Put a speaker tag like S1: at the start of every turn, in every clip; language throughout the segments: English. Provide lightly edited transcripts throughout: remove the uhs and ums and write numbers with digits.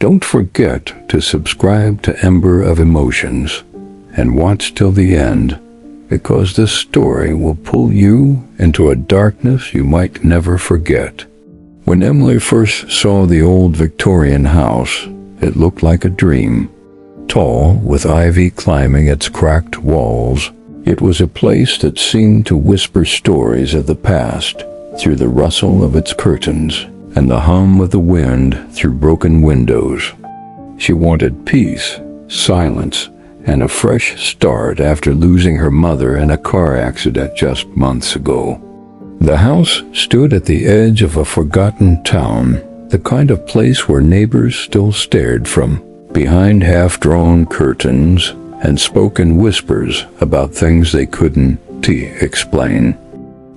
S1: Don't forget to subscribe to Ember of Emotions and watch till the end, because this story will pull you into a darkness you might never forget. When Emily first saw the old Victorian house, it looked like a dream. Tall, with ivy climbing its cracked walls, it was a place that seemed to whisper stories of the past through the rustle of its curtains and the hum of the wind through broken windows. She wanted peace, silence, and a fresh start after losing her mother in a car accident just months ago. The house stood at the edge of a forgotten town, the kind of place where neighbors still stared from behind half-drawn curtains and spoke in whispers about things they couldn't explain.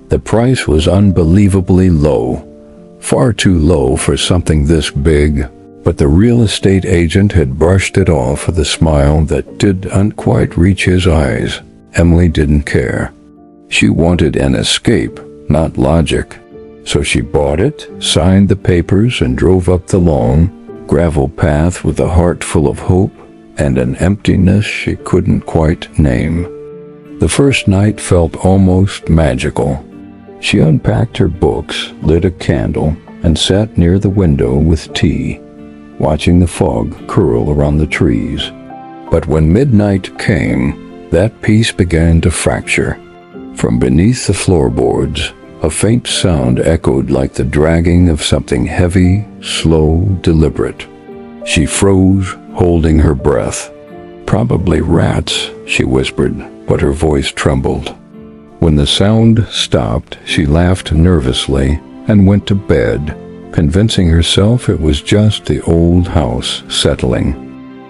S1: The price was unbelievably low, far too low for something this big, but the real estate agent had brushed it off with a smile that didn't quite reach his eyes. Emily didn't care. She wanted an escape, not logic. So she bought it, signed the papers, and drove up the long, gravel path with a heart full of hope and an emptiness she couldn't quite name. The first night felt almost magical. She unpacked her books, lit a candle, and sat near the window with tea, watching the fog curl around the trees. But when midnight came, that peace began to fracture. From beneath the floorboards, a faint sound echoed like the dragging of something heavy, slow, deliberate. She froze, holding her breath. "Probably rats," she whispered, but her voice trembled. When the sound stopped, she laughed nervously and went to bed, convincing herself it was just the old house settling.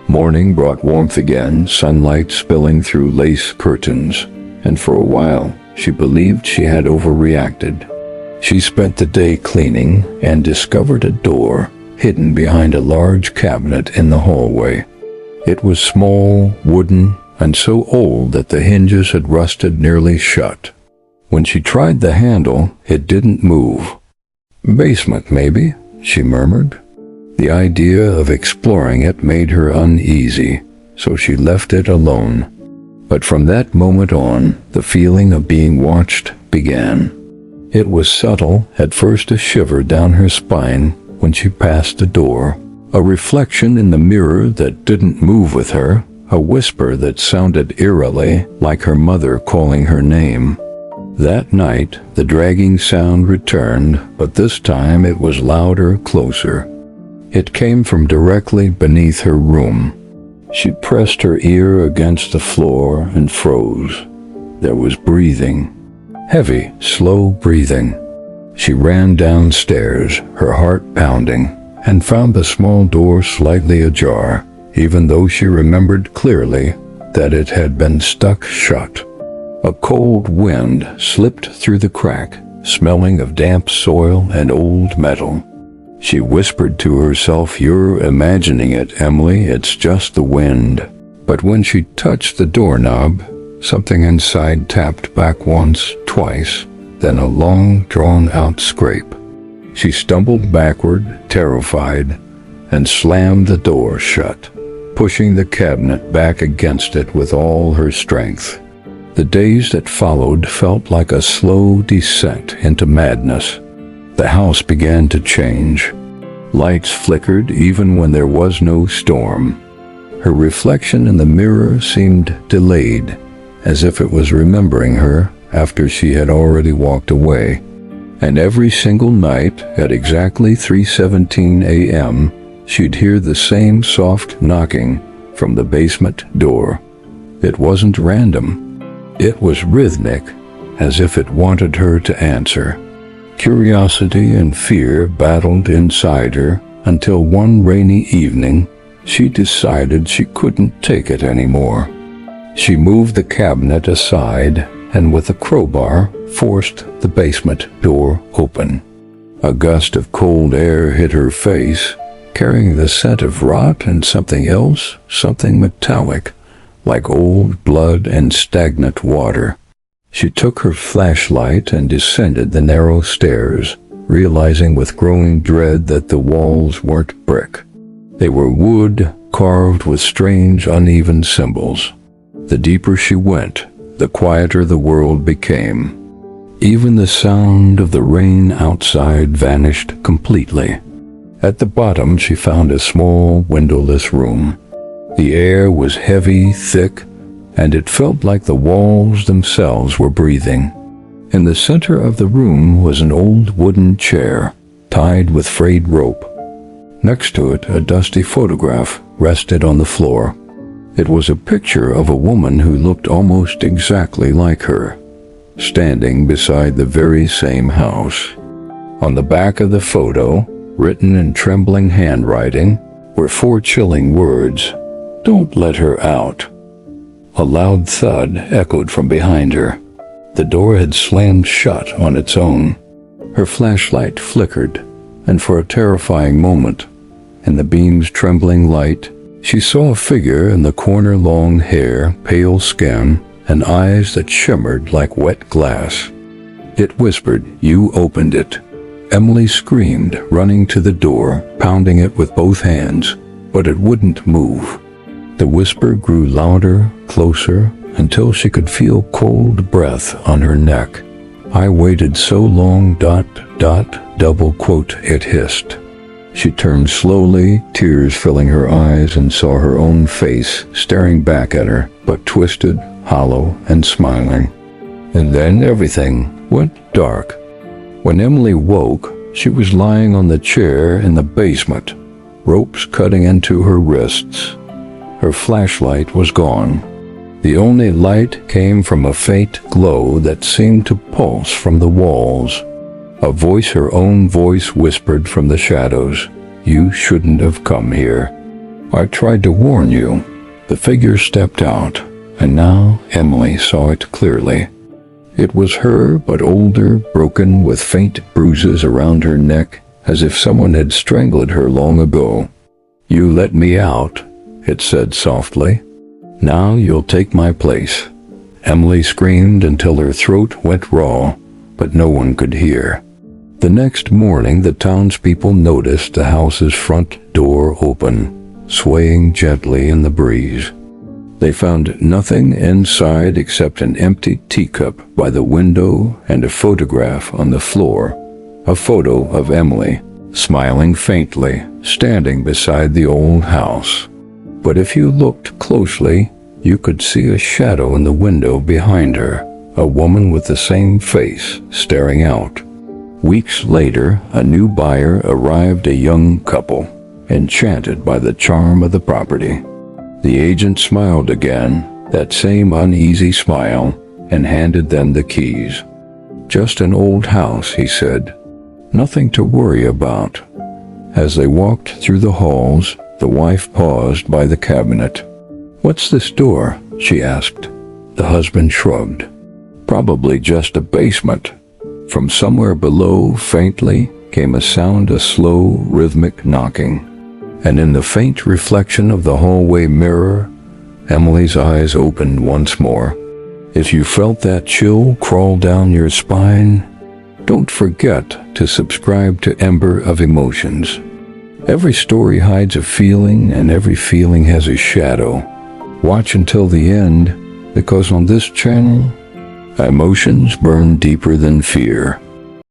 S1: Morning brought warmth again, sunlight spilling through lace curtains, and for a while she believed she had overreacted. She spent the day cleaning and discovered a door hidden behind a large cabinet in the hallway. It was small, wooden, and so old that the hinges had rusted nearly shut. When she tried the handle, it didn't move. "Basement, maybe," she murmured. The idea of exploring it made her uneasy, so she left it alone. But from that moment on, the feeling of being watched began. It was subtle, at first a shiver down her spine when she passed the door, a reflection in the mirror that didn't move with her, a whisper that sounded eerily like her mother calling her name. That night, the dragging sound returned, but this time it was louder, closer. It came from directly beneath her room. She pressed her ear against the floor and froze. There was breathing. Heavy, slow breathing. She ran downstairs, her heart pounding, and found the small door slightly ajar, even though she remembered clearly that it had been stuck shut. A cold wind slipped through the crack, smelling of damp soil and old metal. She whispered to herself, "You're imagining it, Emily, it's just the wind." But when she touched the doorknob, something inside tapped back once, twice, then a long, drawn-out scrape. She stumbled backward, terrified, and slammed the door shut, pushing the cabinet back against it with all her strength. The days that followed felt like a slow descent into madness. The house began to change. Lights flickered even when there was no storm. Her reflection in the mirror seemed delayed, as if it was remembering her after she had already walked away. And every single night, at exactly 3:17 a.m., she'd hear the same soft knocking from the basement door. It wasn't random. It was rhythmic, as if it wanted her to answer. Curiosity and fear battled inside her until one rainy evening, she decided she couldn't take it anymore. She moved the cabinet aside and with a crowbar forced the basement door open. A gust of cold air hit her face, carrying the scent of rot and something else, something metallic, like old blood and stagnant water. She took her flashlight and descended the narrow stairs, realizing with growing dread that the walls weren't brick. They were wood, carved with strange, uneven symbols. The deeper she went, the quieter the world became. Even the sound of the rain outside vanished completely. At the bottom, she found a small, windowless room. The air was heavy, thick, and it felt like the walls themselves were breathing. In the center of the room was an old wooden chair, tied with frayed rope. Next to it, a dusty photograph rested on the floor. It was a picture of a woman who looked almost exactly like her, standing beside the very same house. On the back of the photo, written in trembling handwriting, were 4 chilling words: "Don't let her out." A loud thud echoed from behind her. The door had slammed shut on its own. Her flashlight flickered, and for a terrifying moment, in the beam's trembling light, she saw a figure in the corner, long hair, pale skin, and eyes that shimmered like wet glass. It whispered, "You opened it." Emily screamed, running to the door, pounding it with both hands, but it wouldn't move. The whisper grew louder, closer, until she could feel cold breath on her neck. "I waited so long, ... double quote," it hissed. She turned slowly, tears filling her eyes, and saw her own face staring back at her, but twisted, hollow, and smiling. And then everything went dark. When Emily woke, she was lying on the chair in the basement, ropes cutting into her wrists. Her flashlight was gone. The only light came from a faint glow that seemed to pulse from the walls. A voice, her own voice, whispered from the shadows, "You shouldn't have come here. I tried to warn you." The figure stepped out, and now Emily saw it clearly. It was her, but older, broken, with faint bruises around her neck, as if someone had strangled her long ago. "You let me out," it said softly. "Now you'll take my place." Emily screamed until her throat went raw, but no one could hear. The next morning, the townspeople noticed the house's front door open, swaying gently in the breeze. They found nothing inside except an empty teacup by the window and a photograph on the floor. A photo of Emily, smiling faintly, standing beside the old house. But if you looked closely, you could see a shadow in the window behind her, a woman with the same face staring out. Weeks later, a new buyer arrived, a young couple, enchanted by the charm of the property. The agent smiled again, that same uneasy smile, and handed them the keys. "Just an old house," he said. "Nothing to worry about." As they walked through the halls, the wife paused by the cabinet. "What's this door?" she asked. The husband shrugged. "Probably just a basement." From somewhere below, faintly, came a sound, a slow, rhythmic knocking. And in the faint reflection of the hallway mirror, Emily's eyes opened once more. If you felt that chill crawl down your spine, don't forget to subscribe to Ember of Emotions. Every story hides a feeling, and every feeling has a shadow. Watch until the end, because on this channel, emotions burn deeper than fear.